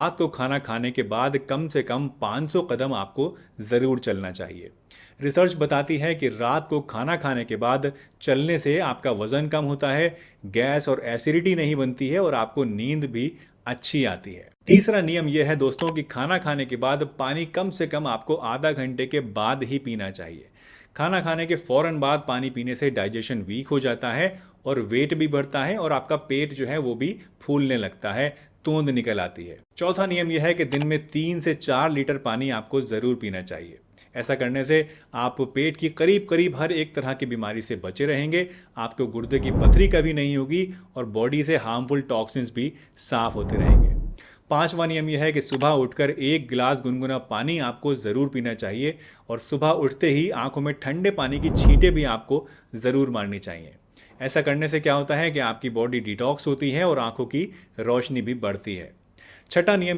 रात को खाना खाने के बाद कम से कम 500 कदम आपको ज़रूर चलना चाहिए। रिसर्च बताती है कि रात को खाना खाने के बाद चलने से आपका वज़न कम होता है, गैस और एसिडिटी नहीं बनती है और आपको नींद भी अच्छी आती है। तीसरा नियम यह है दोस्तों कि खाना खाने के बाद पानी कम से कम आपको आधा घंटे के बाद ही पीना चाहिए। खाना खाने के फ़ौरन बाद पानी पीने से डाइजेशन वीक हो जाता है और वेट भी बढ़ता है और आपका पेट जो है वो भी फूलने लगता है, तोंद निकल आती है। चौथा नियम यह है कि दिन में 3 से 4 लीटर पानी आपको ज़रूर पीना चाहिए। ऐसा करने से आप पेट की करीब करीब हर एक तरह की बीमारी से बचे रहेंगे, आपको गुर्दे की पथरी कभी नहीं होगी और बॉडी से हार्मफुल टॉक्सिन्स भी साफ होते रहेंगे। पांचवा नियम यह है कि सुबह उठकर 1 गिलास गुनगुना पानी आपको ज़रूर पीना चाहिए और सुबह उठते ही आंखों में ठंडे पानी की छींटें भी आपको ज़रूर मारनी चाहिए। ऐसा करने से क्या होता है कि आपकी बॉडी डिटॉक्स होती है और आंखों की रोशनी भी बढ़ती है। छठा नियम